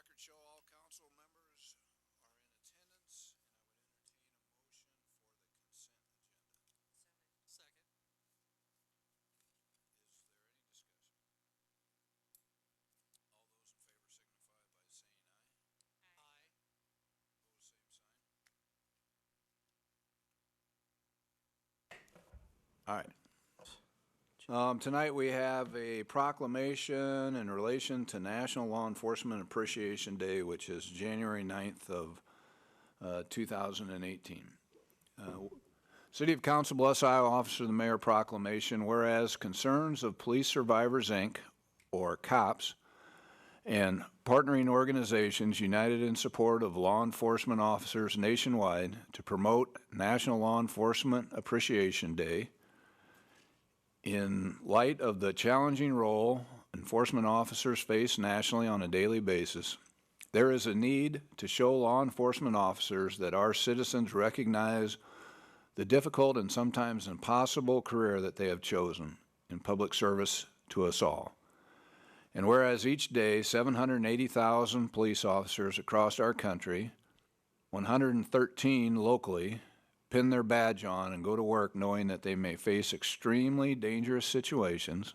record show all council members are in attendance, and I would entertain a motion for the consent agenda. Second. Is there any discussion? All those in favor signify by saying aye. Aye. Opposed, same sign. All right. Tonight we have a proclamation in relation to National Law Enforcement Appreciation Day, which is January 9th of 2018. City of Council Bluffs, Iowa, Office of the Mayor proclamation, whereas concerns of Police Survivors, Inc., or COPS, and partnering organizations united in support of law enforcement officers nationwide to promote National Law Enforcement Appreciation Day. In light of the challenging role enforcement officers face nationally on a daily basis, there is a need to show law enforcement officers that our citizens recognize the difficult and sometimes impossible career that they have chosen in public service to us all. And whereas each day 780,000 police officers across our country, 113 locally, pin their badge on and go to work knowing that they may face extremely dangerous situations,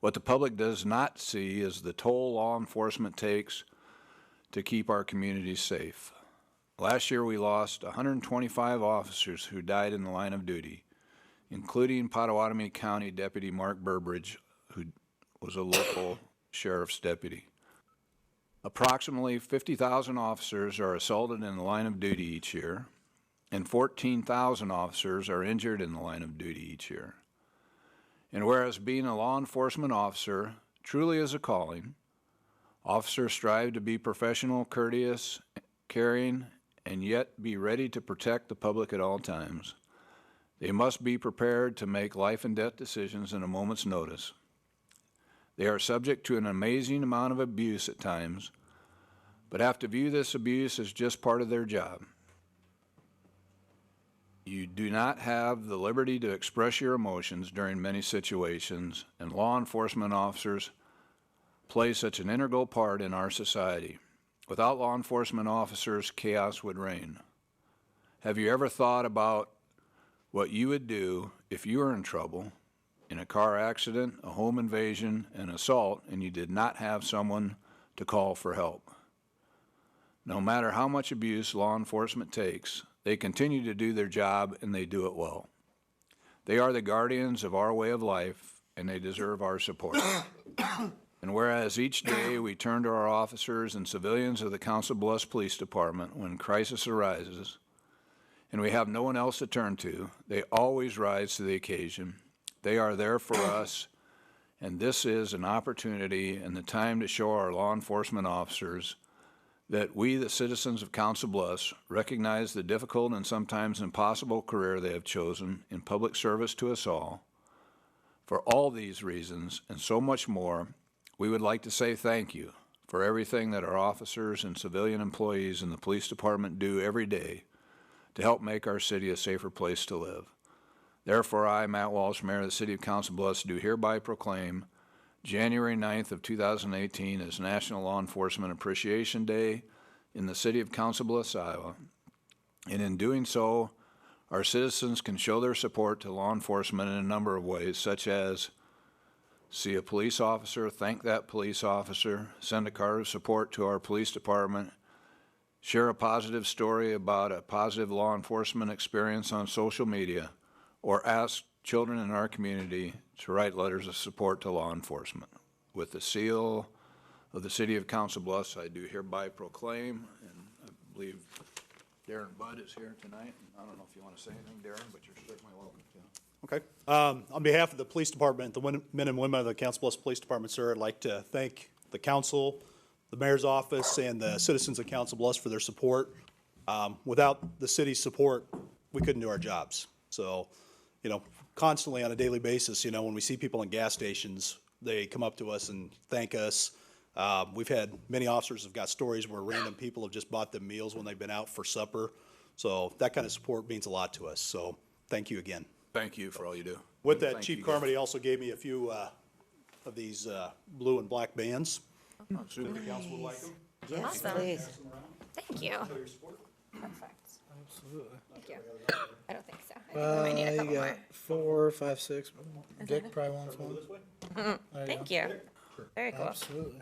what the public does not see is the toll law enforcement takes to keep our communities safe. Last year we lost 125 officers who died in the line of duty, including Pottawatomie County Deputy Mark Burbridge, who was a local sheriff's deputy. Approximately 50,000 officers are assaulted in the line of duty each year, and 14,000 officers are injured in the line of duty each year. And whereas being a law enforcement officer truly is a calling, officers strive to be professional, courteous, caring, and yet be ready to protect the public at all times. They must be prepared to make life and death decisions in a moment's notice. They are subject to an amazing amount of abuse at times, but have to view this abuse as just part of their job. You do not have the liberty to express your emotions during many situations, and law enforcement officers play such an integral part in our society. Without law enforcement officers, chaos would reign. Have you ever thought about what you would do if you were in trouble in a car accident, a home invasion, an assault, and you did not have someone to call for help? No matter how much abuse law enforcement takes, they continue to do their job, and they do it well. They are the guardians of our way of life, and they deserve our support. And whereas each day we turn to our officers and civilians of the Council Bluffs Police Department when crisis arises, and we have no one else to turn to, they always rise to the occasion. They are there for us, and this is an opportunity and the time to show our law enforcement officers that we, the citizens of Council Bluffs, recognize the difficult and sometimes impossible career they have chosen in public service to us all. For all these reasons and so much more, we would like to say thank you for everything that our officers and civilian employees in the police department do every day to help make our city a safer place to live. Therefore, I, Matt Walsh, Mayor of the City of Council Bluffs, do hereby proclaim January 9th of 2018 is National Law Enforcement Appreciation Day in the City of Council Bluffs, Iowa. And in doing so, our citizens can show their support to law enforcement in a number of ways, such as see a police officer, thank that police officer, send a card of support to our police department, share a positive story about a positive law enforcement experience on social media, or ask children in our community to write letters of support to law enforcement. With the seal of the City of Council Bluffs, I do hereby proclaim, and I believe Darren Budd is here tonight. I don't know if you want to say anything, Darren, but you're certainly welcome to. Okay. On behalf of the police department, the men and women of the Council Bluffs Police Department, sir, I'd like to thank the council, the mayor's office, and the citizens of Council Bluffs for their support. Without the city's support, we couldn't do our jobs. So, constantly on a daily basis, when we see people in gas stations, they come up to us and thank us. We've had many officers have got stories where random people have just bought them meals when they've been out for supper. So that kind of support means a lot to us. So thank you again. Thank you for all you do. With that, Chief Carmody also gave me a few of these blue and black bands. Super. Council would like them. Yes, Awesome. please. Thank you. Show your support. Perfect. Absolutely. Thank you. I don't think so. I think we might need a You couple got more. 4, 5, 6. Dick probably wants one. There you Thank go. you. Very cool. Absolutely.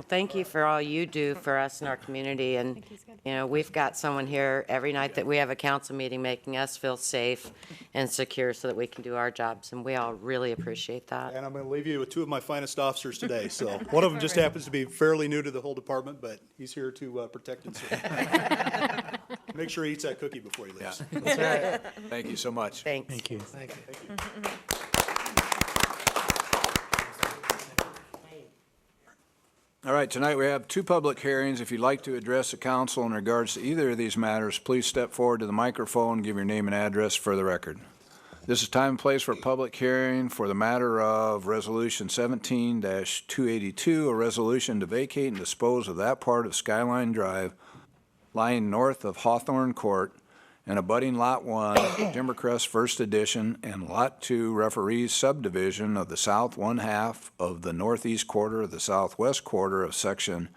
Thank you for all you do for us in our community. And, you know, we've got someone here every night that we have a council meeting making us feel safe and secure so that we can do our jobs. And we all really appreciate that. And I'm going to leave you with two of my finest officers today. So one of them just happens to be fairly new to the whole department, but he's here to protect and serve. Make sure he eats that cookie before he Yeah. leaves. That's right. Thank you so much. Thanks. Thank you. Thank you. All right, tonight we have two public hearings. If you'd like to address the council in regards to either of these matters, please step forward to the microphone, give your name and address for the record. This is time and place for a public hearing for the matter of Resolution 17-282, a resolution to vacate and dispose of that part of Skyline Drive lying north of Hawthorne Court and abutting Lot 1, Timbercrest First Edition, and Lot 2, Referees Subdivision of the south one-half of the northeast quarter of the southwest quarter of Section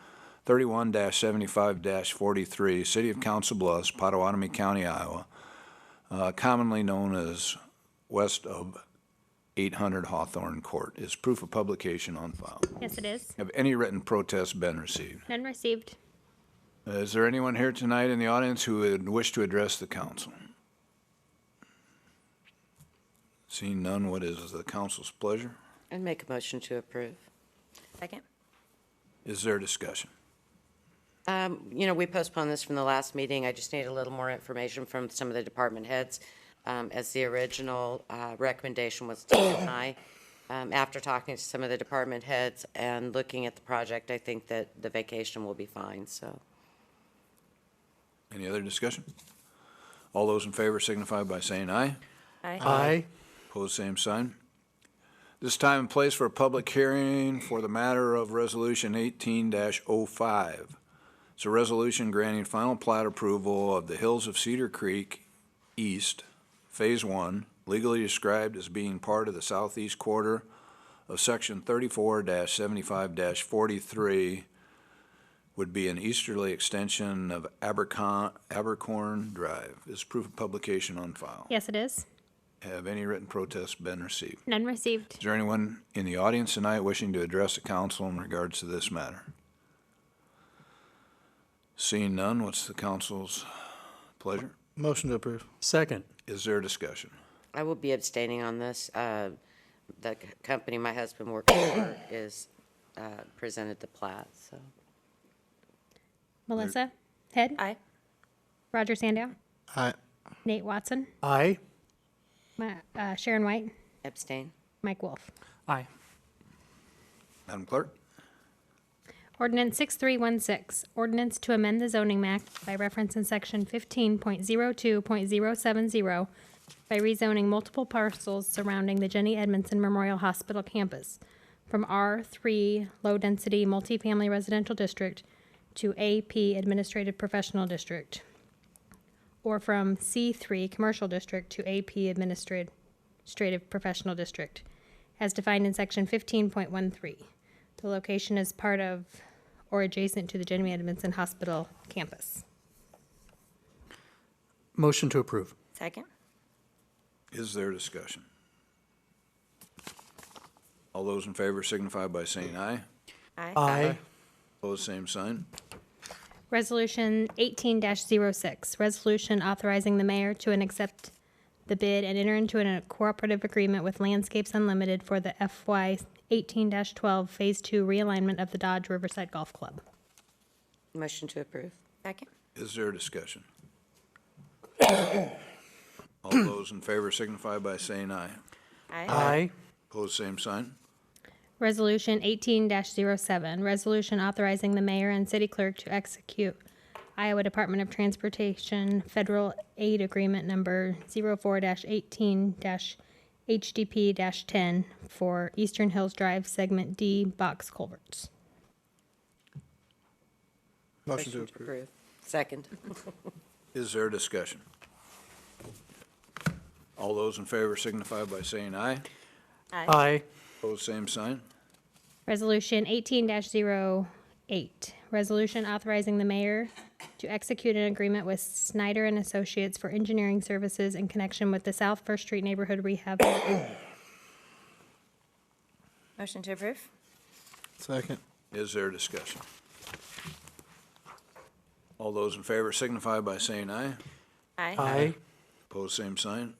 31-75-43, City of Council Bluffs, Potawatomi County, Iowa, commonly known as west of 800 Hawthorne Court. Is proof of publication on file. Yes, it is. Have any written protests been received? None received. Is there anyone here tonight in the audience who would wish to address the council? Seeing none, what is the council's pleasure? And make a motion to approve. Second. Is there discussion? You know, we postponed this from the last meeting. I just need a little more information from some of the department heads, as the original recommendation was to deny. After talking to some of the department heads and looking at the project, I think that the vacation will be fine, so. Any other discussion? All those in favor signify by saying aye. Aye. Opposed, same sign. This time and place for a public hearing for the matter of Resolution 18-05. It's a resolution granting final plat approval of the Hills of Cedar Creek East, Phase 1, legally described as being part of the southeast quarter of Section 34-75-43, would be an easterly extension of Abercorn Drive. Is proof of publication on file? Yes, it is. Have any written protests been received? None received. Is there anyone in the audience tonight wishing to address the council in regards to this matter? Seeing none, what's the council's pleasure? Motion to approve. Second. Is there discussion? I will be abstaining on this. The company my husband works for is presented the plat, so. Melissa? Head? Aye. Roger Sandow? Aye. Nate Watson? Aye. Sharon White? Abstain. Mike Wolf? Aye. Madam Clerk? Ordinance 6316, ordinance to amend the zoning map by reference in section 15.02.070 by rezoning multiple parcels surrounding the Jenny Edmondson Memorial Hospital campus from R3 Low Density Multifamily Residential District to AP Administrative Professional District, or from C3 Commercial District to AP Administrative Professional District, as defined in section 15.13. The location is part of or adjacent to the Jenny Edmondson Hospital campus. Motion to approve. Second. Is there discussion? All those in favor signify by saying aye. Aye. Opposed, same sign. Resolution 18-06, resolution authorizing the mayor to accept the bid and enter into a cooperative agreement with Landscapes Unlimited for the FY 18-12 Phase 2 realignment of the Dodge Riverside Golf Club. Motion to approve. Second. Is there discussion? All those in favor signify by saying aye. Aye. Opposed, same sign. Resolution 18-07, resolution authorizing the mayor and city clerk to execute Iowa Department of Transportation Federal Aid Agreement Number 04-18-HDP-10 for Eastern Hills Drive Segment D box culverts. Motion to approve. Second. Is there discussion? All those in favor signify by saying aye. Aye. Opposed, same sign. Resolution 18-08, resolution authorizing the mayor to execute an agreement with Snyder and Associates for engineering services in connection with the South First Street Neighborhood Rehab. Motion to approve? Second. Is there discussion? All those in favor signify by saying aye. Aye. Opposed, same sign.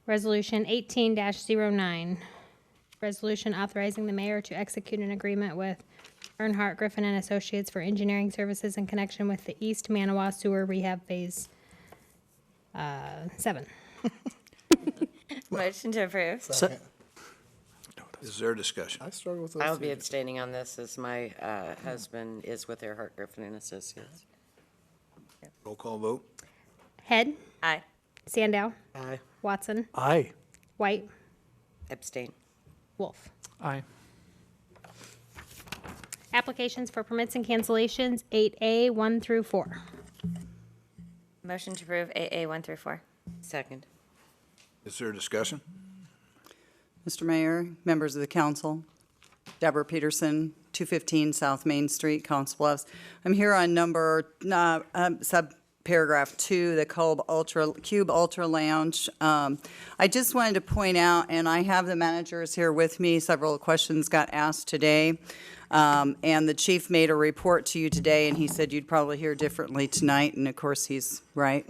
Resolution 18-09, resolution authorizing the mayor to execute an agreement with Earnhardt Griffin and Associates for engineering services in connection with the East Manawa Sewer Rehab Phase 7. Motion to approve? Second. Is there discussion? I struggle with those. I'll be two. abstaining on this as my husband is with Earhart Griffin and Associates. Roll call vote. Head, Aye. Sandow, Aye. Watson, Aye. White, Abstain. Wolf. Aye. Applications for permits and cancellations, 8A, 1 through 4. Motion to approve AA 1 through 4? Second. Is there discussion? Mr. Mayor, members of the council, Deborah Peterson, 215 South Main Street, Council Bluffs. I'm here on subparagraph 2, the Cube Ultra Lounge. I just wanted to point out, and I have the managers here with me, several questions got asked today. And the chief made a report to you today, and he said you'd probably hear differently tonight, and of course, he's right.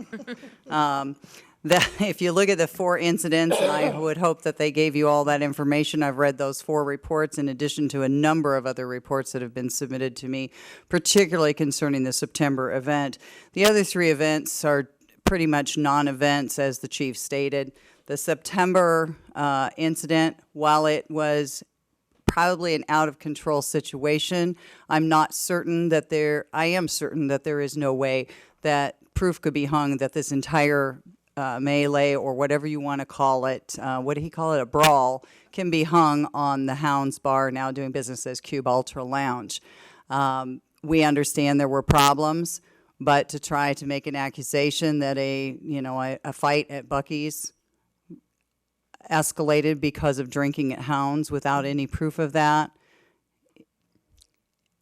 That if you look at the 4 incidents, and I would hope that they gave you all that information. I've read those 4 reports in addition to a number of other reports that have been submitted to me, particularly concerning the September event. The other 3 events are pretty much non-events, as the chief stated. The September incident, while it was probably an out-of-control situation, I am certain that there is no way that proof could be hung that this entire melee, or whatever you want to call it, what did he call it, a brawl, can be hung on the Hounds Bar, now doing business as Cube Ultra Lounge. We understand there were problems, but to try to make an accusation that a fight at Buc-ee's escalated because of drinking at Hounds without any proof of that,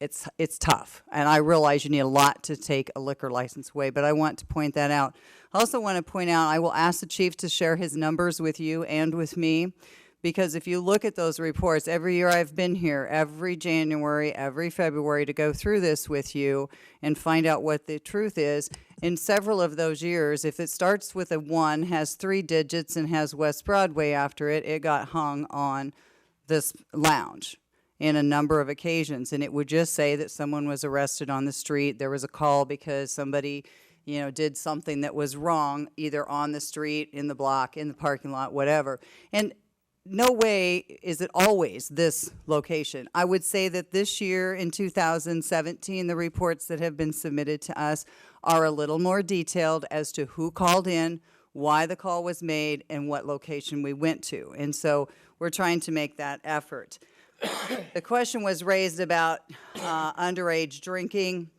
it's tough. And I realize you need a lot to take a liquor license away, but I want to point that out. I also want to point out, I will ask the chief to share his numbers with you and with me, because if you look at those reports, every year I've been here, every January, every February, to go through this with you and find out what the truth is. In several of those years, if it starts with a 1, has 3 digits, and has West Broadway after it, it got hung on this lounge in a number of occasions. And it would just say that someone was arrested on the street. There was a call because somebody, did something that was wrong, either on the street, in the block, in the parking lot, whatever. And no way is it always this location. I would say that this year, in 2017, the reports that have been submitted to us are a little more detailed as to who called in, why the call was made, and what location we went to. And so we're trying to make that effort. The question was raised about underage drinking.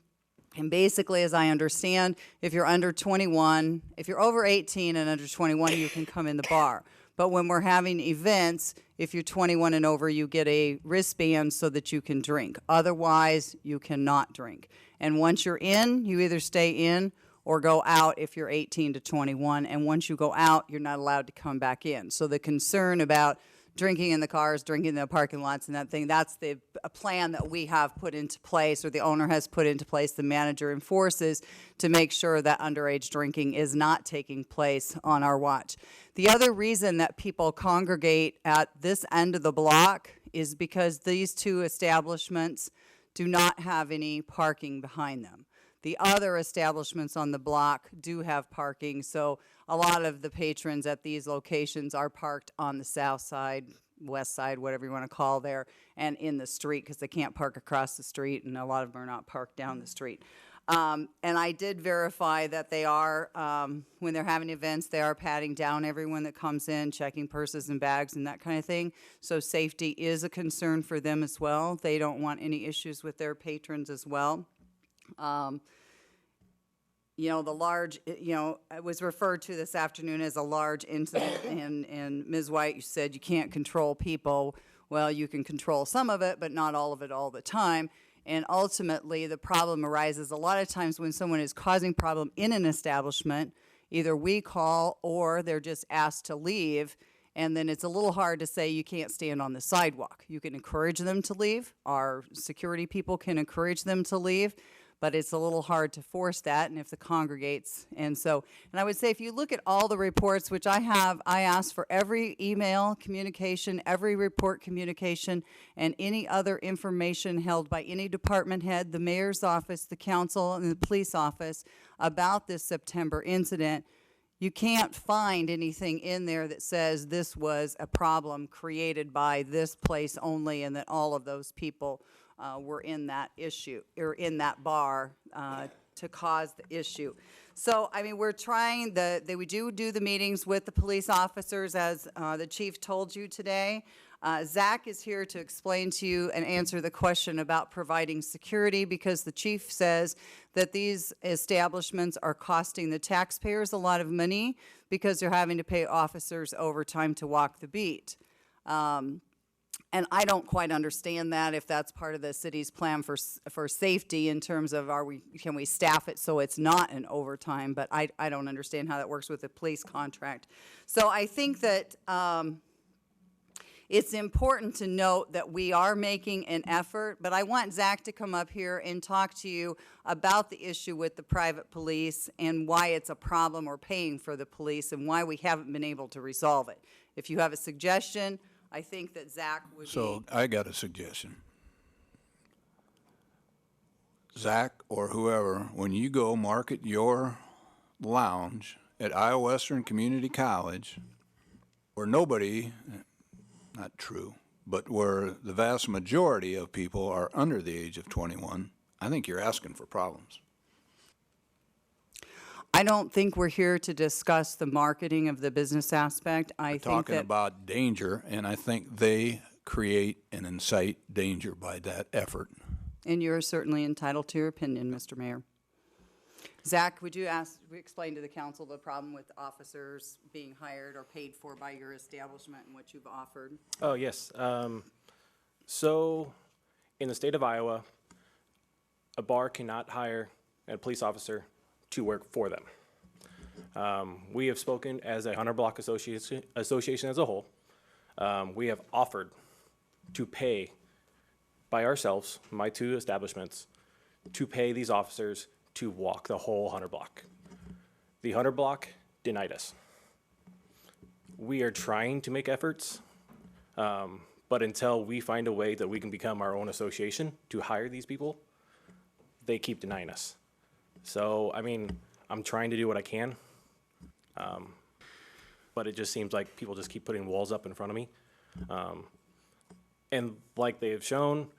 And basically, as I understand, if you're under 21, if you're over 18 and under 21, you can come in the bar. But when we're having events, if you're 21 and over, you get a wristband so that you can drink. Otherwise, you cannot drink. And once you're in, you either stay in or go out if you're 18 to 21. And once you go out, you're not allowed to come back in. So the concern about drinking in the cars, drinking in the parking lots, and that thing, that's a plan that we have put into place, or the owner has put into place, the manager enforces, to make sure that underage drinking is not taking place on our watch. The other reason that people congregate at this end of the block is because these 2 establishments do not have any parking behind them. The other establishments on the block do have parking, so a lot of the patrons at these locations are parked on the south side, west side, whatever you want to call there, and in the street, because they can't park across the street, and a lot of them are not parked down the street. And I did verify that they are, when they're having events, they are patting down everyone that comes in, checking purses and bags and that kind of thing. So safety is a concern for them as well. They don't want any issues with their patrons as well. The large, it was referred to this afternoon as a large incident, and Ms. White, you said you can't control people. well, you can control some of it, but not all of it all the time. And ultimately, the problem arises a lot of times when someone is causing problem in an establishment, either we call or they're just asked to leave, and then it's a little hard to say you can't stand on the sidewalk. You can encourage them to leave. Our security people can encourage them to leave, but it's a little hard to force that, and if the congregates. And I would say if you look at all the reports, which I have, I asked for every email communication, every report communication, and any other information held by any department head, the mayor's office, the council, and the police office about this September incident. You can't find anything in there that says this was a problem created by this place only and that all of those people were in that issue, or in that bar to cause the issue. So, I mean, we're trying, we do the meetings with the police officers, as the chief told you today. Zach is here to explain to you and answer the question about providing security, because the chief says that these establishments are costing the taxpayers a lot of money because they're having to pay officers overtime to walk the beat. And I don't quite understand that, if that's part of the city's plan for safety in terms of can we staff it so it's not an overtime, but I don't understand how that works with the police contract. So I think that it's important to note that we are making an effort, but I want Zach to come up here and talk to you about the issue with the private police and why it's a problem or paying for the police and why we haven't been able to resolve it. If you have a suggestion, I think that Zach would So I got a suggestion. Zach or whoever, when you go market your lounge at Iowa Western Community College, where nobody, not true, but where the vast majority of people are under the age of 21, I think you're asking for problems. I don't think we're here to discuss the marketing of the business aspect. I think Talking that about danger, and I think they create and incite danger by that effort. and you're certainly entitled to your opinion, Mr. Mayor. Zach, would you explain to the council the problem with officers being hired or paid for by your establishment and what you've offered? Oh, yes. So in the state of Iowa, a bar cannot hire a police officer to work for them. We have spoken as a Hunter Block Association as a whole. We have offered to pay by ourselves, my two establishments, to pay these officers to walk the whole Hunter Block. The Hunter Block denied us. We are trying to make efforts, but until we find a way that we can become our own association to hire these people, they keep denying us. So, I mean, I'm trying to do what I can, but it just seems like people just keep putting walls up in front of me. And like they have shown,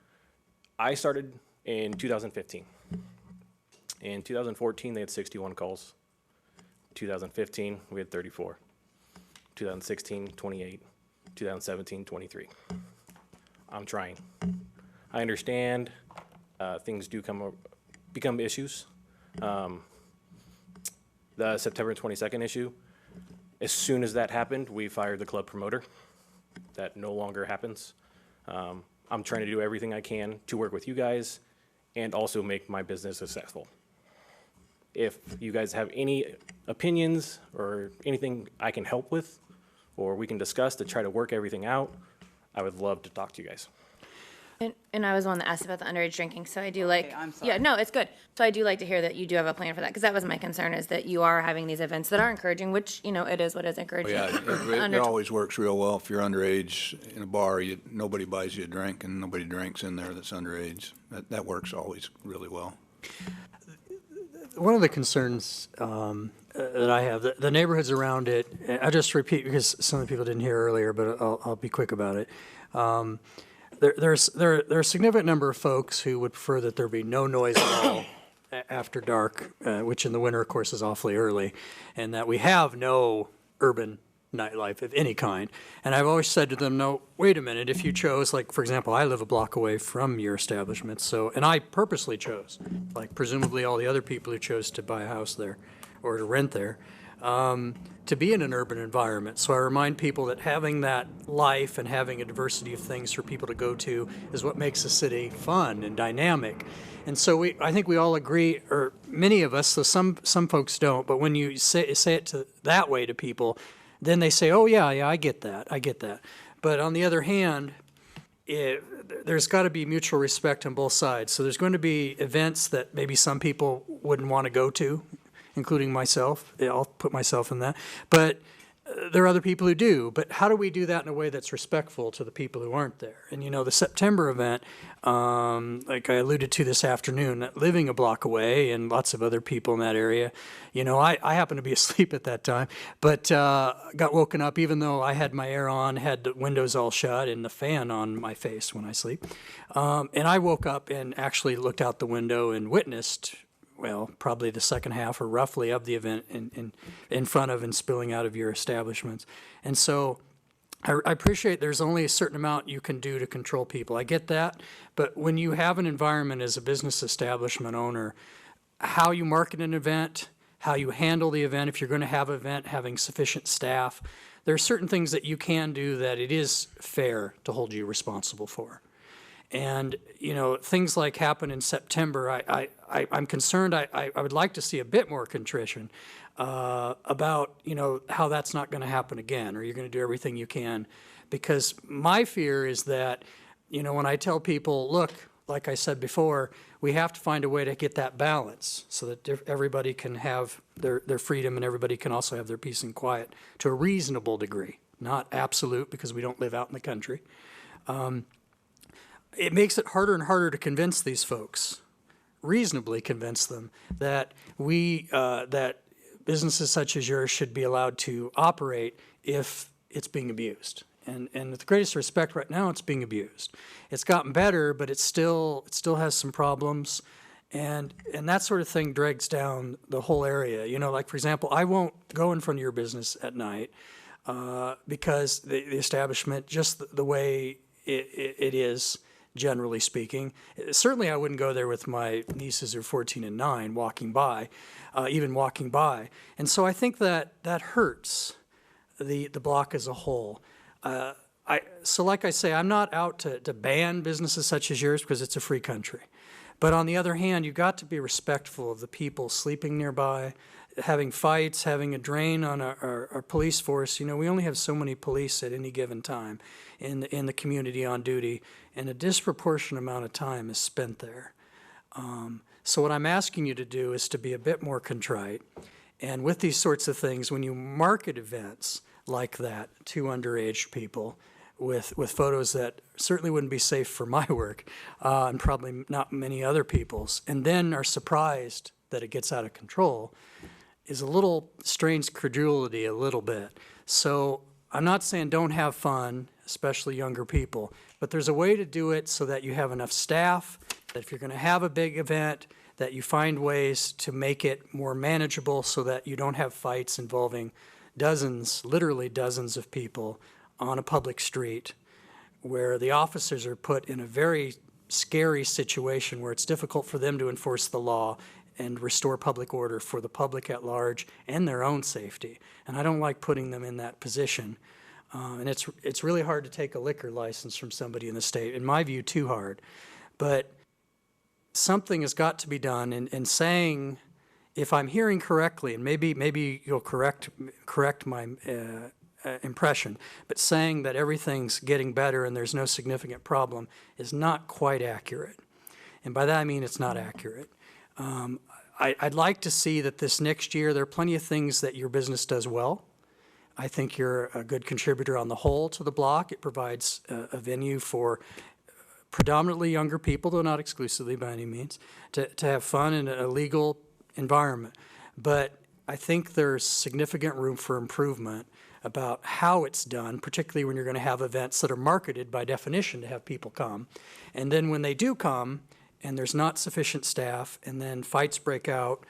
I started in 2015. In 2014, they had 61 calls. 2015, we had 34. 2016, 28. 2017, 23. I'm trying. I understand things do become issues. The September 22nd issue, as soon as that happened, we fired the club promoter. That no longer happens. I'm trying to do everything I can to work with you guys and also make my business successful. If you guys have any opinions or anything I can help with, or we can discuss to try to work everything out, I would love to talk to you guys. And I was the one that asked about the underage drinking, so I do like. Okay, I'm sorry. Yeah, no, it's good. So I do like to hear that you do have a plan for that, because that was my concern, is that you are having these events that are encouraging, which, you know, it is what is encouraging. Yeah, it always works real well. If you're underage in a bar, nobody buys you a drink and nobody drinks in there that's underage. That works always really well. One of the concerns that I have, the neighborhoods around it, I just repeat because some of the people didn't hear earlier, but I'll be quick about it. There are a significant number of folks who would prefer that there be no noise at all after dark, which in the winter, of course, is awfully early, and that we have no urban nightlife of any kind. And I've always said to them, no, wait a minute, if you chose, like, for example, I live a block away from your establishment, so, and I purposely chose, like presumably all the other people who chose to buy a house there or to rent there, to be in an urban environment. So I remind people that having that life and having a diversity of things for people to go to is what makes the city fun and dynamic. And so I think we all agree, or many of us, so some folks don't, but when you say it that way to people, then they say, oh yeah, I get that. But on the other hand, there's got to be mutual respect on both sides. So there's going to be events that maybe some people wouldn't want to go to, including myself. I'll put myself in that. But there are other people who do. But how do we do that in a way that's respectful to the people who aren't there? And the September event, like I alluded to this afternoon, living a block away and lots of other people in that area, I happened to be asleep at that time, but got woken up even though I had my air on, had the windows all shut and the fan on my face when I sleep. And I woke up and actually looked out the window and witnessed, well, probably the second half or roughly of the event in front of and spilling out of your establishments. And so I appreciate there's only a certain amount you can do to control people. I get that. But when you have an environment as a business establishment owner, how you market an event, how you handle the event, if you're going to have an event, having sufficient staff, there are certain things that you can do that it is fair to hold you responsible for. And, things like happen in September, I'm concerned, I would like to see a bit more contrition about, how that's not going to happen again, or you're going to do everything you can. Because my fear is that, when I tell people, look, like I said before, we have to find a way to get that balance so that everybody can have their freedom and everybody can also have their peace and quiet to a reasonable degree, not absolute because we don't live out in the country. It makes it harder and harder to convince these folks, reasonably convince them that that businesses such as yours should be allowed to operate if it's being abused. And with the greatest respect, right now it's being abused. It's gotten better, but it still has some problems, and that sort of thing drags down the whole area. Like for example, I won't go in front of your business at night because the establishment, just the way it is. Generally speaking, certainly I wouldn't go there with my nieces who are 14 and 9 walking by. And so I think that hurts the block as a whole. So like I say, I'm not out to ban businesses such as yours because it's a free country. But on the other hand, you've got to be respectful of the people sleeping nearby, having fights, having a drain on our police force. We only have so many police at any given time in the community on duty, and a disproportionate amount of time is spent there. So what I'm asking you to do is to be a bit more contrite. And with these sorts of things, when you market events like that to underage people with photos that certainly wouldn't be safe for my work and probably not many other people's, and then are surprised that it gets out of control, is a little strains credulity a little bit. So I'm not saying don't have fun, especially younger people, but there's a way to do it so that you have enough staff, that if you're going to have a big event, that you find ways to make it more manageable so that you don't have fights involving dozens, literally dozens of people on a public street where the officers are put in a very scary situation where it's difficult for them to enforce the law and restore public order for the public at large and their own safety. And I don't like putting them in that position. And it's really hard to take a liquor license from somebody in the state, in my view, too hard. But something has got to be done, and saying, if I'm hearing correctly, and maybe you'll correct my impression, but saying that everything's getting better and there's no significant problem is not quite accurate. And by that I mean it's not accurate. I'd like to see that this next year, there are plenty of things that your business does well. I think you're a good contributor on the whole to the block. It provides a venue for predominantly younger people, though not exclusively by any means, to have fun in a legal environment. But I think there's significant room for improvement about how it's done, particularly when you're going to have events that are marketed by definition to have people come. And then when they do come, and there's not sufficient staff, and then fights break out,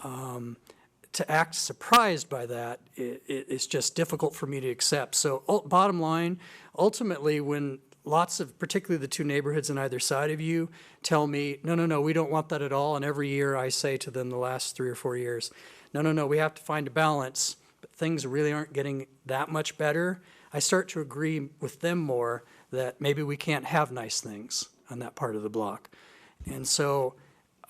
to act surprised by that it's just difficult for me to accept. So bottom line, ultimately, when lots of, particularly the two neighborhoods on either side of you, tell me, no, we don't want that at all. And every year I say to them the last 3 or 4 years, no, we have to find a balance, but things really aren't getting that much better. I start to agree with them more that maybe we can't have nice things on that part of the block. And so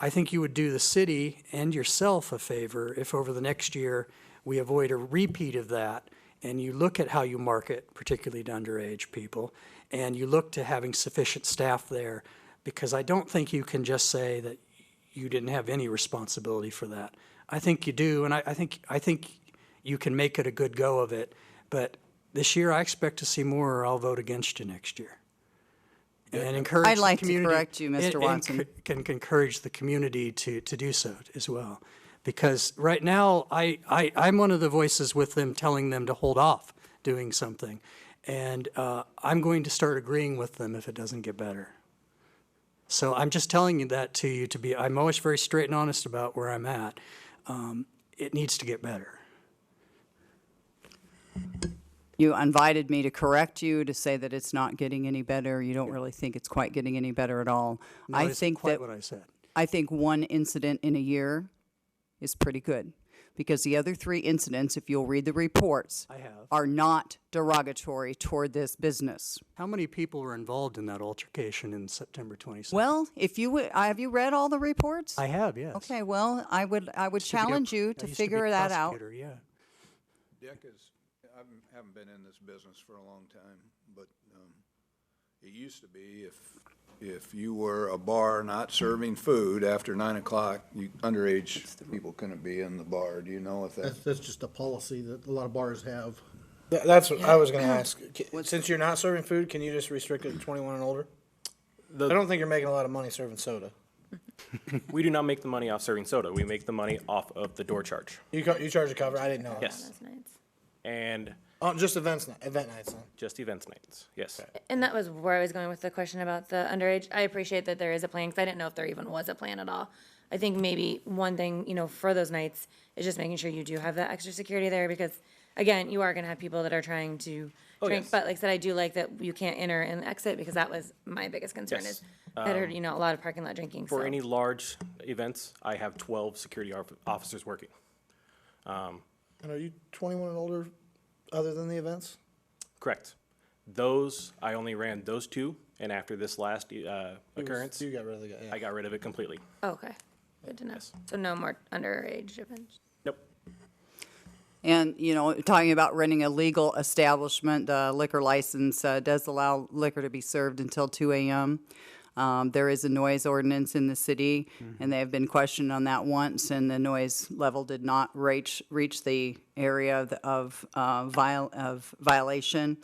I think you would do the city and yourself a favor if over the next year we avoid a repeat of that, and you look at how you market, particularly to underage people, and you look to having sufficient staff there, because I don't think you can just say that you didn't have any responsibility for that. I think you do, and I think you can make it a good go of it, but this year I expect to see more, or I'll vote against you next year. And encourage I'd like the to community. correct you, Mr. Watson. Can encourage the community to do so as well. Because right now, I'm one of the voices with them telling them to hold off doing something. And I'm going to start agreeing with them if it doesn't get better. So I'm just telling you that to you I'm always very straight and honest about where I'm at. It needs to get better. You invited me to correct you, to say that it's not getting any better. You don't really think it's quite getting any better at all. No, I that's think quite that what I said. I think one incident in a year is pretty good, because the other 3 incidents, if you'll read the reports, I have. are not derogatory toward this business. How many people were involved in that altercation in September 27th? Well, if you would, have you read all the reports? I have, yes. Okay, well, I would challenge you to figure that out. Yeah. Dick I haven't been in this business for a long time, but it used to be if you were a bar not serving food after 9 o'clock, underage people couldn't be in the bar. Do you know if That's just a policy that a lot of bars have. That's what I was going to ask. Since you're not serving food, can you just restrict it to 21 and older? I don't think you're making a lot of money serving soda. We do not make the money off serving soda. We make the money off of the door charge. You charge a cover? I didn't know. Yes. Those nights. And Oh, just event nights then. just events nights, yes. And that was where I was going with the question about the underage. I appreciate that there is a plan, because I didn't know if there even was a plan at all. I think maybe one thing, for those nights is just making sure you do have that extra security there, because, again, you are gonna have people that are trying to drink. yes. But like I said, I do like that you can't enter and exit, because that was my biggest concern Yes. is that are, a lot of parking lot drinking, For so. any large events, I have 12 security officers working. And are you 21 and older other than the events? Correct. Those, I only ran those 2, and after this last occurrence, You got rid of the guy, yeah. I got rid of it completely. Oh, okay, good to know. So no more underage events. Nope. And, talking about running a legal establishment, the liquor license does allow liquor to be served until 2 a.m. There is a noise ordinance in the city, and they have been questioned on that once, and the noise level did not reach the area of violation.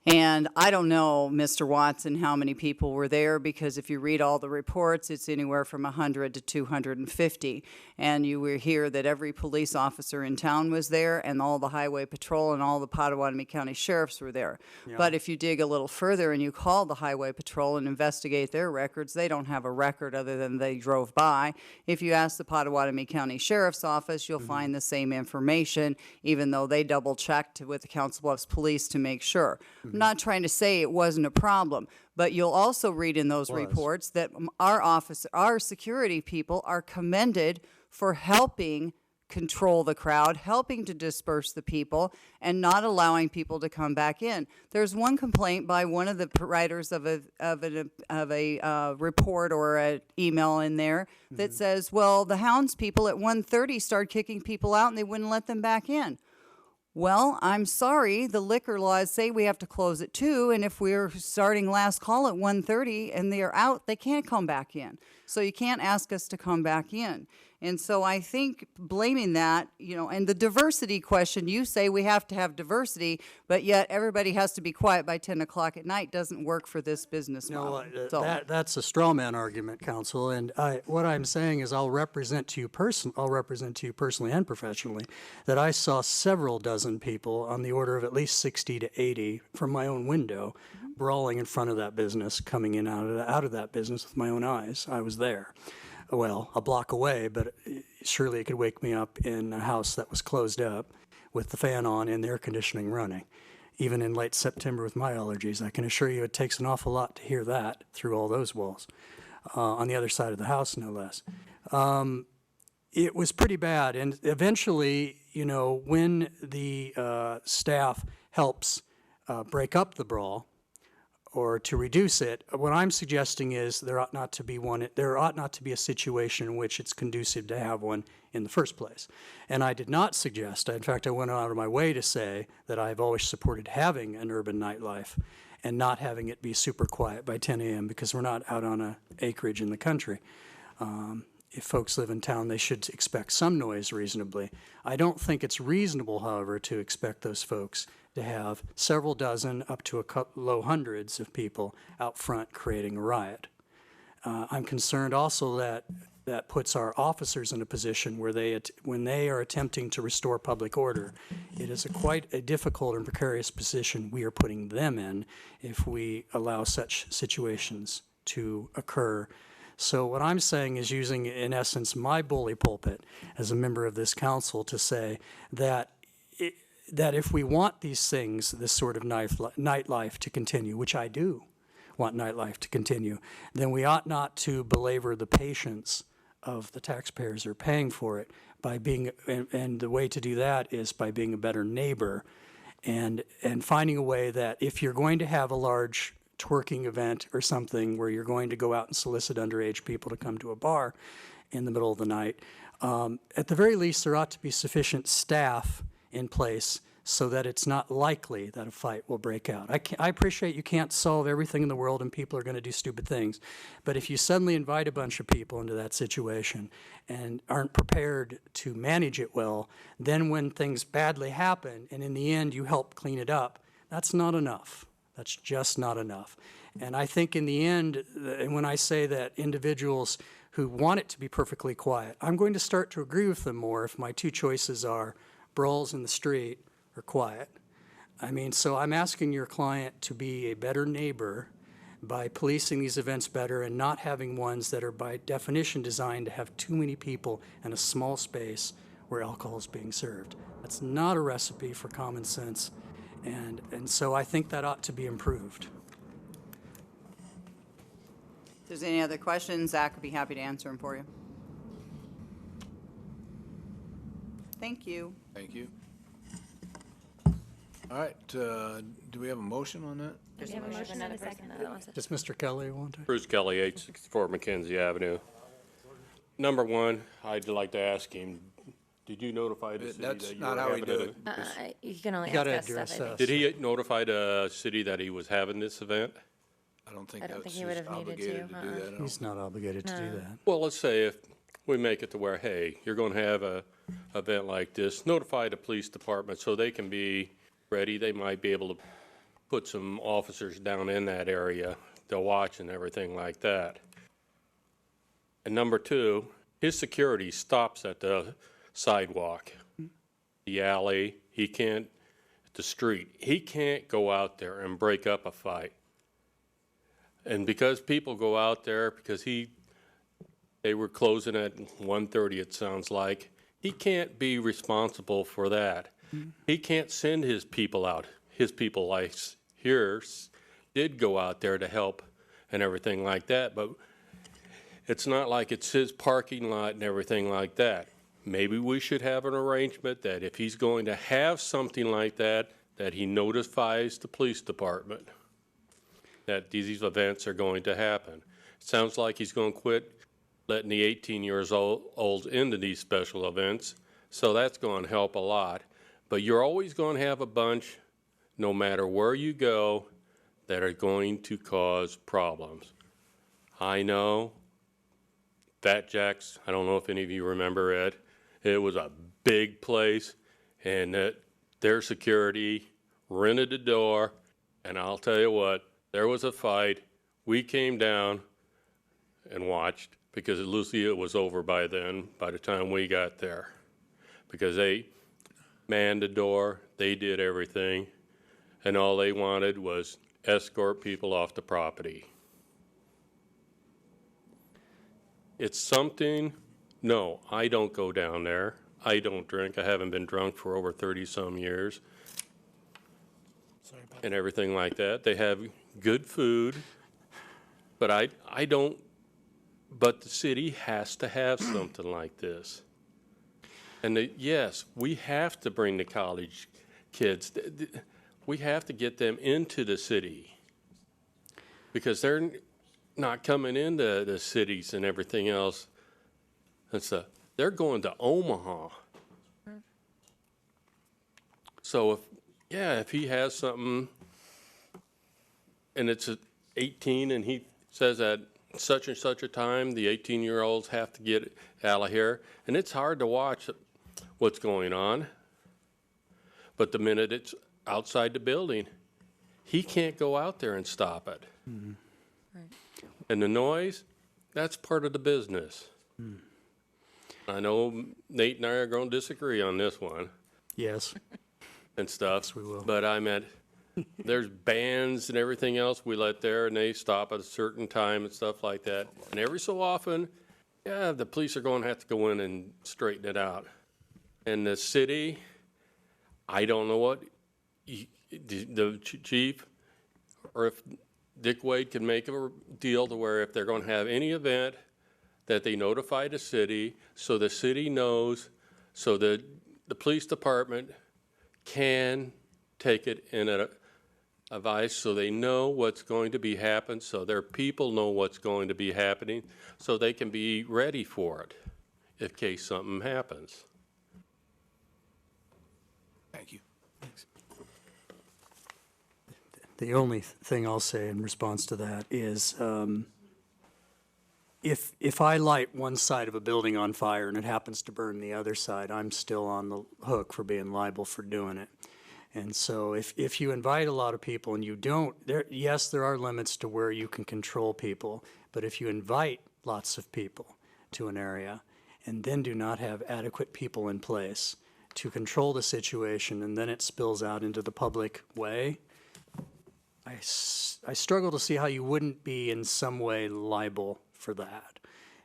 And I don't know, Mr. Watson, how many people were there, because if you read all the reports, it's anywhere from 100 to 250. And you will hear that every police officer in town was there, and all the highway patrol and all the Potawatomi County sheriffs were there. But if you dig a little further and you call the highway patrol and investigate their records, they don't have a record other than they drove by. If you ask the Potawatomi County Sheriff's Office, you'll find the same information, even though they double-checked with the Council Bluffs Police to make sure. I'm not trying to say it wasn't a problem, but you'll also read in those reports that our security people are commended for helping control the crowd, helping to disperse the people, and not allowing people to come back in. There's one complaint by one of the writers of a report or an email in there that says, well, the Hounds people at 1:30 started kicking people out and they wouldn't let them back in. Well, I'm sorry, the liquor laws say we have to close at 2, and if we're starting last call at 1:30 and they're out, they can't come back in. So you can't ask us to come back in. And so I think blaming that, and the diversity question, you say we have to have diversity, but yet everybody has to be quiet by 10 o'clock at night, doesn't work for this business model. That's a straw man argument, Counsel, and what I'm saying is I'll represent to you personally and professionally that I saw several dozen people on the order of at least 60 to 80 from my own window brawling in front of that business, coming in out of that business with my own eyes. I was there. Well, a block away, but surely it could wake me up in a house that was closed up with the fan on and the air conditioning running. even in late September with my allergies. I can assure you it takes an awful lot to hear that through all those walls, on the other side of the house, no less. It was pretty bad, and eventually, you know, when the staff helps break up the brawl or to reduce it, what I'm suggesting is there ought not to be a situation in which it's conducive to have one in the first place. And I did not suggest, in fact, I went out of my way to say that I've always supported having an urban nightlife and not having it be super quiet by 10 a.m. because we're not out on an acreage in the country. If folks live in town, they should expect some noise reasonably. I don't think it's reasonable, however, to expect those folks to have several dozen up to a couple low hundreds of people out front creating a riot. I'm concerned also that that puts our officers in a position where when they are attempting to restore public order, it is quite a difficult and precarious position we are putting them in if we allow such situations to occur. So what I'm saying is using, in essence, my bully pulpit as a member of this council to say that that if we want these things, this sort of nightlife to continue, which I do want nightlife to continue, then we ought not to belabor the patience of the taxpayers who are paying for it by being, and the way to do that is by being a better neighbor and finding a way that if you're going to have a large twerking event or something where you're going to go out and solicit underage people to come to a bar in the middle of the night, at the very least there ought to be sufficient staff in place so that it's not likely that a fight will break out. I appreciate you can't solve everything in the world and people are going to do stupid things, but if you suddenly invite a bunch of people into that situation and aren't prepared to manage it well, then when things badly happen and in the end you help clean it up, that's not enough. That's just not enough. And I think in the end, and when I say that individuals who want it to be perfectly quiet, I'm going to start to agree with them more if my two choices are brawls in the street or quiet. I mean, so I'm asking your client to be a better neighbor by policing these events better and not having ones that are by definition designed to have too many people in a small space where alcohol is being served. That's not a recipe for common sense. And so I think that ought to be improved. If there's any other questions, Zach would be happy to answer them for you. Thank you. Thank you. All right, do we have a motion on that? We have a motion and a second. Does Mr. Kelly want to? Bruce Kelly, 864 Mackenzie Avenue. Number one, I'd like to ask him, did you notify the city that That's you not were how we having do it? it. You can only You gotta ask us address stuff, I us. think. Did he notify the city that he was having this event? I don't think I don't that's think he would just have needed obligated to, to do that. I don't- He's not obligated to do that. Well, let's say if we make it to where, hey, you're going to have a event like this, notify the police department so they can be ready. They might be able to put some officers down in that area to watch and everything like that. And number two, his security stops at the sidewalk, the alley. He can't, the street. He can't go out there and break up a fight. And because people go out there, because they were closing at 1:30, it sounds like, he can't be responsible for that. He can't send his people out. His people, like here, did go out there to help and everything like that, but it's not like it's his parking lot and everything like that. Maybe we should have an arrangement that if he's going to have something like that, that he notifies the police department that these events are going to happen. Sounds like he's going to quit letting the 18-year-olds into these special events, so that's going to help a lot. But you're always going to have a bunch, no matter where you go, that are going to cause problems. I know Fat Jack's, I don't know if any of you remember it. It was a big place, and their security rented the door, and I'll tell you what, there was a fight. We came down and watched, because Lucia was over by then, by the time we got there, because they manned the door, they did everything, and all they wanted was escort people off the property. It's something, no, I don't go down there. I don't drink. I haven't been drunk for over 30-some years. and everything like that. They have good food, but I don't, but the city has to have something like this. And yes, we have to bring the college kids. We have to get them into the city because they're not coming into the cities and everything else. And so they're going to Omaha. So if he has something and it's 18 and he says at such and such a time, the 18-year-olds have to get out of here, and it's hard to watch what's going on. But the minute it's outside the building, he can't go out there and stop it. Mm-hmm. Right. And the noise, that's part of the business. I know Nate and I are going to disagree on this one Yes. and stuff. Yes, we will. But I meant, there's bands and everything else we let there, and they stop at a certain time and stuff like that. And every so often, yeah, the police are going to have to go in and straighten it out. And the city, I don't know what the chief, or if Dick Wade can make a deal to where if they're going to have any event, that they notify the city so the city knows, so that the police department can take it in a vice so they know what's going to be happening, so their people know what's going to be happening, so they can be ready for it in case something happens. Thank you. The only thing I'll say in response to that is, if I light one side of a building on fire and it happens to burn the other side, I'm still on the hook for being liable for doing it. And so if you invite a lot of people and you don't, yes, there are limits to where you can control people, but if you invite lots of people to an area and then do not have adequate people in place to control the situation, and then it spills out into the public way, I struggle to see how you wouldn't be in some way liable for that.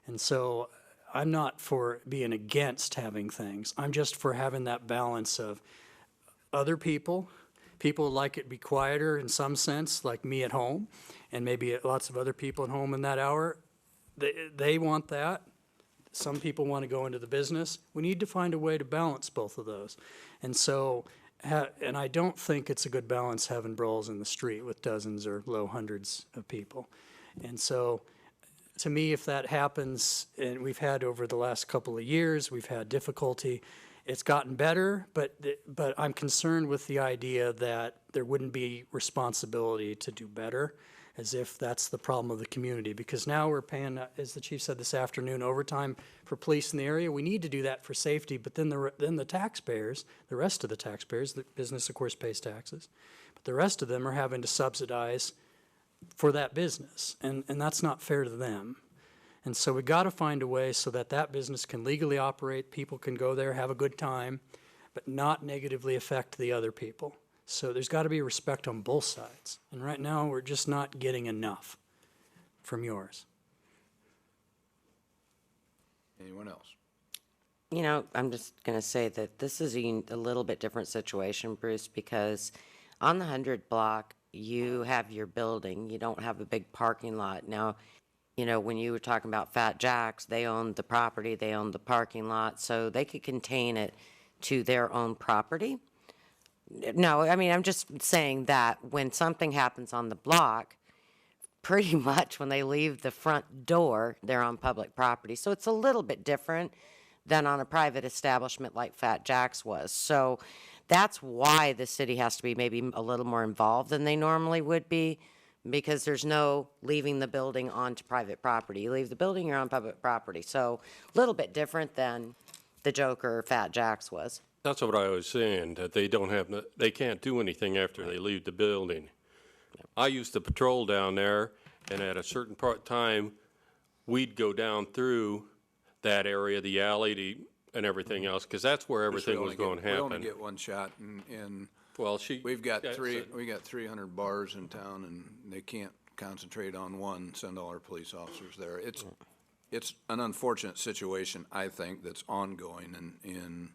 And so I'm not for being against having things. I'm just for having that balance of other people like it be quieter in some sense, like me at home, and maybe lots of other people at home in that hour. They want that. Some people want to go into the business. We need to find a way to balance both of those. And so, and I don't think it's a good balance having brawls in the street with dozens or low hundreds of people. And so, to me, if that happens, and we've had over the last couple of years, we've had difficulty. It's gotten better, but I'm concerned with the idea that there wouldn't be responsibility to do better, as if that's the problem of the community. Because now we're paying, as the chief said this afternoon, overtime for police in the area. We need to do that for safety, but then the taxpayers, the rest of the taxpayers, the business of course pays taxes, but the rest of them are having to subsidize for that business, and that's not fair to them. And so we got to find a way so that that business can legally operate, people can go there, have a good time, but not negatively affect the other people. So there's got to be respect on both sides. And right now, we're just not getting enough from yours. Anyone else? You know, I'm just going to say that this is a little bit different situation, Bruce, because on the 100 block, you have your building. You don't have a big parking lot. Now, you know, when you were talking about Fat Jack's, they owned the property, they owned the parking lot, so they could contain it to their own property. No, I mean, I'm just saying that when something happens on the block, pretty much when they leave the front door, they're on public property. So it's a little bit different than on a private establishment like Fat Jack's was. So that's why the city has to be maybe a little more involved than they normally would be, because there's no leaving the building onto private property. You leave the building, you're on public property. So a little bit different than the Joker or Fat Jack's was. That's what I was saying, that they can't do anything after they leave the building. I used to patrol down there, and at a certain time, we'd go down through that area, the alley, and everything else, because that's where everything was going to We only happen. get one shot in Well, we've got yeah, we got 300 bars in town, and they can't concentrate on one, send all our police officers there. It's an unfortunate situation, I think, that's ongoing, and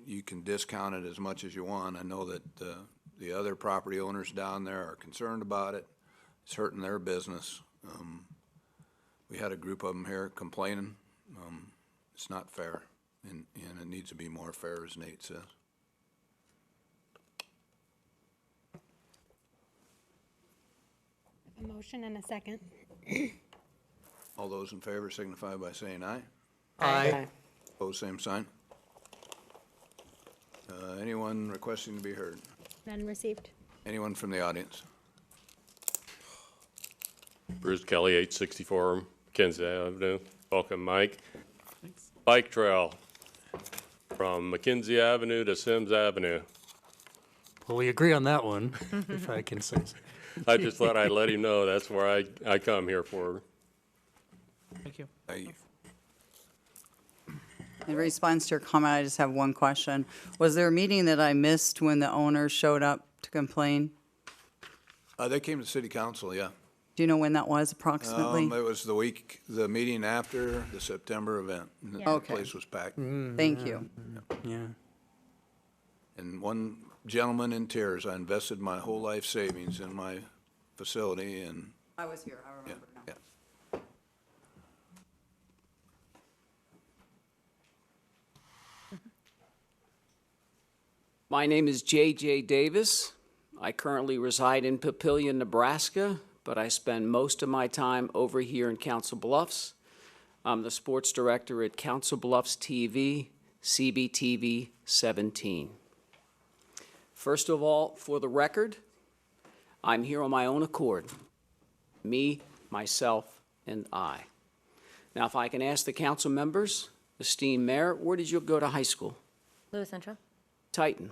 you can discount it as much as you want. I know that the other property owners down there are concerned about it. It's hurting their business. We had a group of them here complaining. It's not fair, and it needs to be more fair, as Nate says. A motion and a second. All those in favor signify by saying aye. Aye. Opposed, same sign. Anyone requesting to be heard? None received. Anyone from the audience? Bruce Kelly, 864 Mackenzie Avenue. Welcome, Mike. Bike trail from Mackenzie Avenue to Sims Avenue. Well, we agree on that one, if I can say so. I just thought I'd let him know that's where I come here for. Thank you. In response to your comment, I just have one question. Was there a meeting that I missed when the owner showed up to complain? They came to city council, yeah. Do you know when that was approximately? It was the meeting after the September event. And Yeah. the Okay. place was packed. Thank you. Yeah. And one gentleman in tears, I invested my whole life savings in my facility, and, I was here, I yeah, remember now. yeah. My name is J.J. Davis. I currently reside in Papillion, Nebraska, but I spend most of my time over here in Council Bluffs. I'm the sports director at Council Bluffs TV, CBTV 17. First of all, for the record, I'm here on my own accord. Me, myself, and I. Now, if I can ask the council members, esteemed mayor, where did you go to high school? Lewis Central? Titan.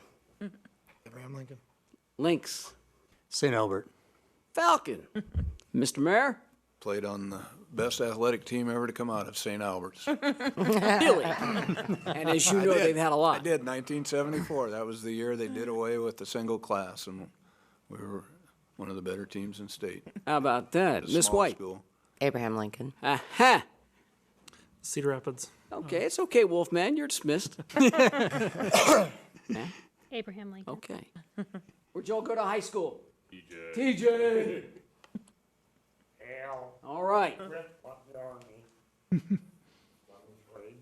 Abraham Lincoln. Lynx. St. Albert. Falcon. Mr. Mayor? Played on the best athletic team ever to come out of St. Albert's. Really? And as you know, they've had a I lot. did, 1974. That was the year they did away with the single class, and we were one of the better teams in state. How about that? It's a Miss small White? school. Abraham Lincoln. Aha. Cedar Rapids. Okay, it's okay, Wolfman. You're dismissed. Abraham Lincoln. Okay. Where'd y'all go to high school? TJ. All right.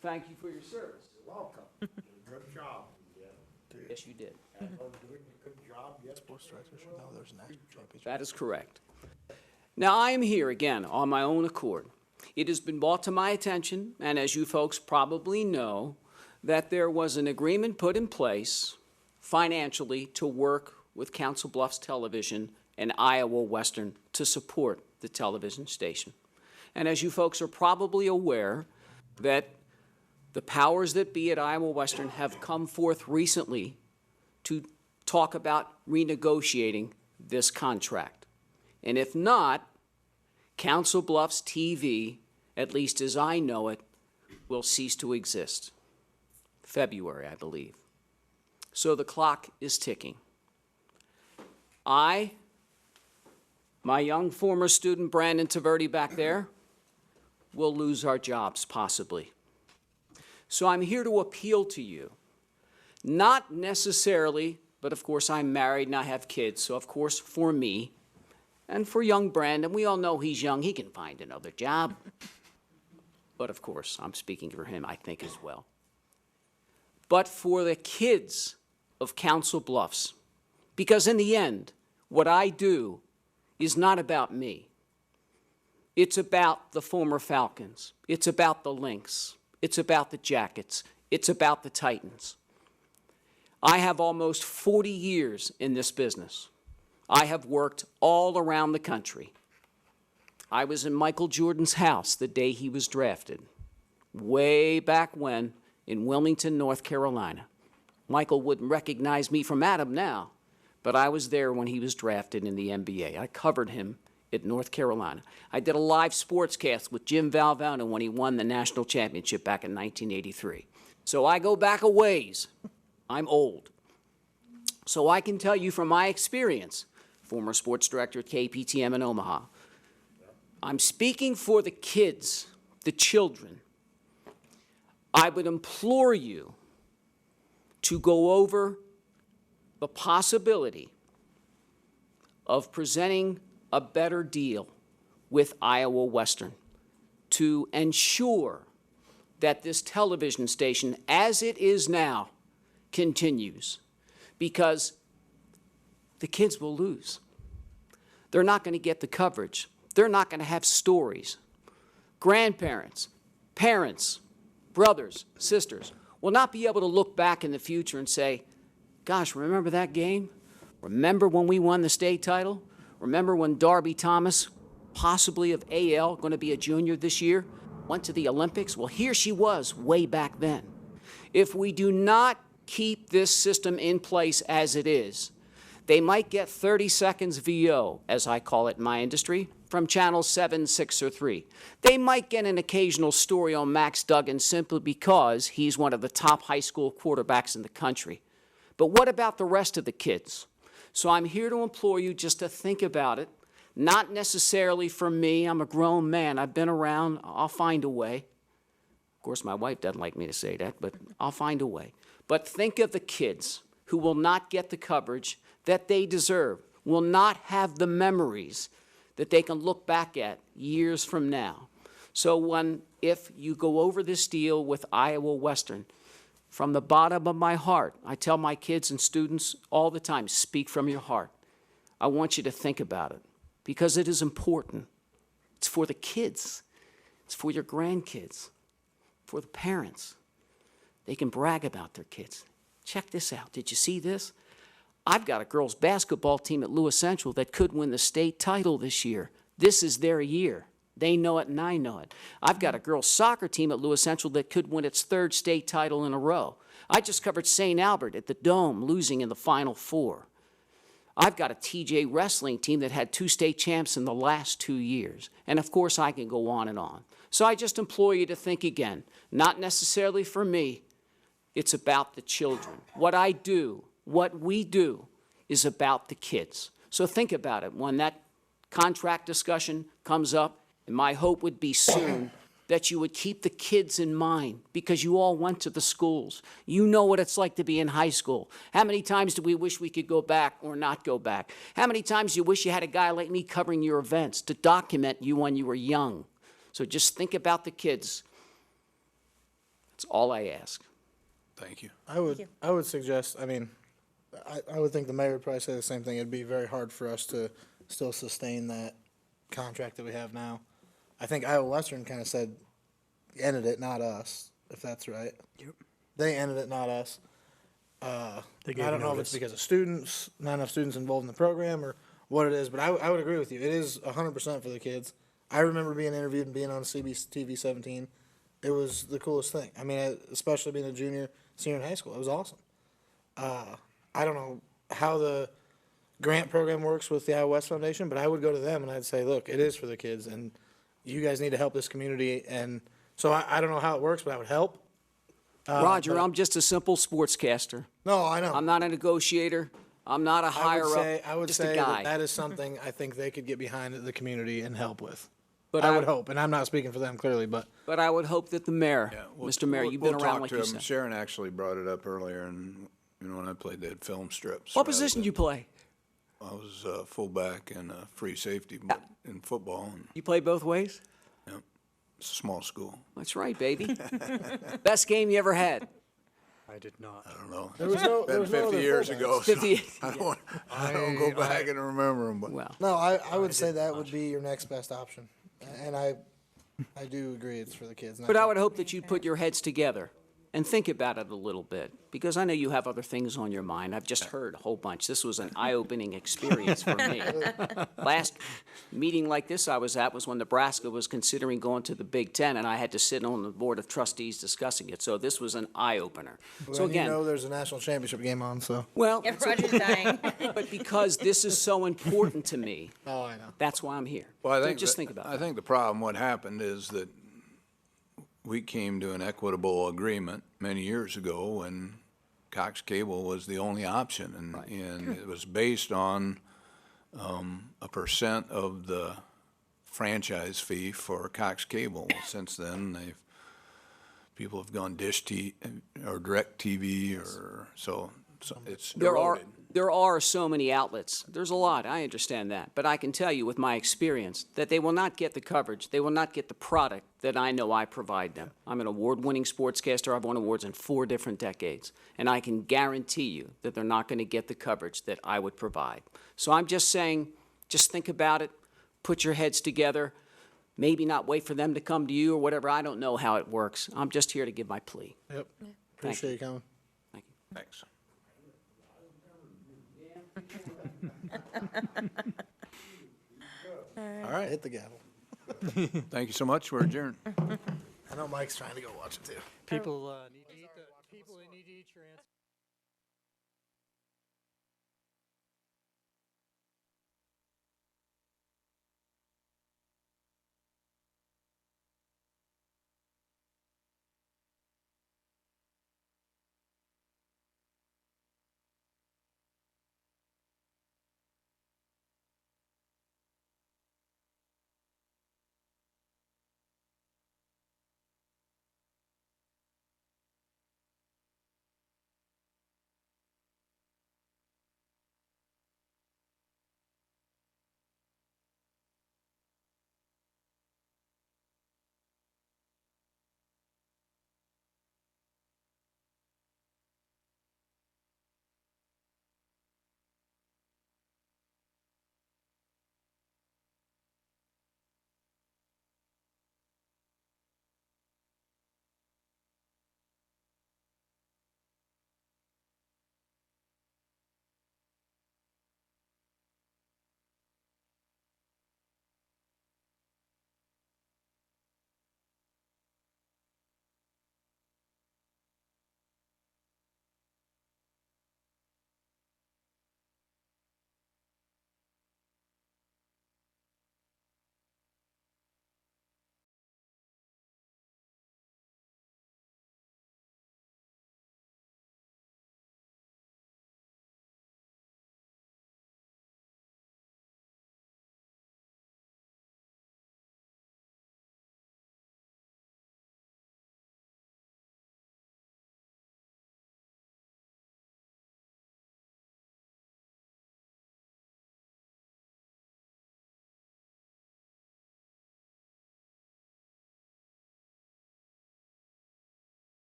Thank you for your service. You're welcome. Good job. Yes, you did. Doing a good job, yes. That is correct. Now, I am here again on my own accord. It has been brought to my attention, and as you folks probably know, that there was an agreement put in place financially to work with Council Bluffs Television and Iowa Western to support the television station. And as you folks are probably aware, that the powers that be at Iowa Western have come forth recently to talk about renegotiating this contract. And if not, Council Bluffs TV, at least as I know it, will cease to exist. February, I believe. So the clock is ticking. My young former student, Brandon Taverdi back there, will lose our jobs, possibly. So I'm here to appeal to you. Not necessarily, but of course I'm married and I have kids, so of course for me, and for young Brandon, we all know he's young, he can find another job. But of course, I'm speaking for him, I think, as well. But for the kids of Council Bluffs, because in the end, what I do is not about me. It's about the former Falcons. It's about the Lynx. It's about the Jackets. It's about the Titans. I have almost 40 years in this business. I have worked all around the country. I was in Michael Jordan's house the day he was drafted, way back when in Wilmington, North Carolina. Michael wouldn't recognize me from Adam now, but I was there when he was drafted in the NBA. I covered him at North Carolina. I did a live sportscast with Jim Valvano when he won the national championship back in 1983. So I go back a ways. I'm old. So I can tell you from my experience, former sports director at KPTM in Omaha, I'm speaking for the kids, the children. I would implore you to go over the possibility of presenting a better deal with Iowa Western to ensure that this television station, as it is now, continues, because the kids will lose. They're not going to get the coverage. They're not going to have stories. Grandparents, parents, brothers, sisters will not be able to look back in the future and say, gosh, remember that game? Remember when we won the state title? Remember when Darby Thomas, possibly of AL, going to be a junior this year, went to the Olympics? Well, here she was way back then. If we do not keep this system in place as it is, they might get 30 seconds VO, as I call it in my industry, from channels 7, 6, or 3. They might get an occasional story on Max Duggan simply because he's one of the top high school quarterbacks in the country. But what about the rest of the kids? So I'm here to implore you just to think about it, not necessarily for me. I'm a grown man. I've been around. I'll find a way. Of course, my wife doesn't like me to say that, but I'll find a way. But think of the kids who will not get the coverage that they deserve, will not have the memories that they can look back at years from now. So if you go over this deal with Iowa Western, from the bottom of my heart, I tell my kids and students all the time, speak from your heart. I want you to think about it, because it is important. It's for the kids. It's for your grandkids, for the parents. They can brag about their kids. Check this out. Did you see this? I've got a girls' basketball team at Lewis Central that could win the state title this year. This is their year. They know it and I know it. I've got a girls' soccer team at Lewis Central that could win its 3rd state title in a row. I just covered St. Albert at the Dome, losing in the Final Four. I've got a TJ wrestling team that had 2 state champs in the last 2 years. And of course, I can go on and on. So I just implore you to think again, not necessarily for me. It's about the children. What I do, what we do, is about the kids. So think about it. When that contract discussion comes up, and my hope would be soon that you would keep the kids in mind, because you all went to the schools. You know what it's like to be in high school. How many times do we wish we could go back or not go back? How many times do you wish you had a guy like me covering your events to document you when you were young? So just think about the kids. That's all I ask. Thank you. I would suggest, I would think the mayor would probably say the same thing. It'd be very hard for us to still sustain that contract that we have now. I think Iowa Western kind of said, ended it, not us, if that's right. Yep. They ended it, not us. I don't know if it's because of students, not enough students involved in the program, or what it is, but I would agree with you. It is 100% for the kids. I remember being interviewed and being on CBTV 17. It was the coolest thing. Especially being a junior, senior in high school. It was awesome. I don't know how the grant program works with the Iowa West Foundation, but I would go to them and I'd say, look, it is for the kids, and you guys need to help this community. And so I don't know how it works, but I would help. Roger, I'm just a simple sportscaster. No, I know. I'm not a negotiator. I'm not a higher-up, I would just say a guy. that is something I think they could get behind the community and help with. But I would hope, and I'm not speaking for them clearly, but But I would hope that the mayor, Mr. Mayor, you've been We'll around talk like to you him. said. Sharon actually brought it up earlier, and when I played, they had film strips. What rather position than- did you play? I was fullback and free safety but in football. And, You play both ways? it's a small school. That's right, baby. Best game you ever had? I did not. I don't know. there was no Been 50 other years fullbacks. ago. So 50 I don't go back and remember them. But Well, No, I would say that would be your next best option, and I do agree it's for the kids. but I would hope that you'd put your heads together and think about it a little bit, because I know you have other things on your mind. I've just heard a whole bunch. This was an eye-opening experience for me. Last meeting like this I was at was when Nebraska was considering going to the Big Ten, and I had to sit on the Board of Trustees discussing it. So this was an eye-opener. So And again, you know there's a national championship game on, so. well, If Roger's dying. but because this is so important to me, Oh, I know. that's why I'm here. well, I So think just that- think about I it. think the problem, what happened is that we came to an equitable agreement many years ago when Cox Cable was the only option, and it was based on a percent of the franchise fee for Cox Cable. Well, since then, people have gone Dish TV or Direct TV, or so it's There eroded. There are so many outlets. There's a lot, I understand that. But I can tell you with my experience that they will not get the coverage, they will not get the product that I know I provide them. I'm an award-winning sportscaster. I've won awards in 4 different decades. And I can guarantee you that they're not going to get the coverage that I would provide. So I'm just saying, just think about it, put your heads together, maybe not wait for them to come to you or whatever. I don't know how it works. I'm just here to give my plea. Yep. Appreciate you coming. Thank you. Thanks. All right, hit the gavel. Thank you so much. We're adjourned. I know Mike's trying to go watch it too. People need to eat your answer.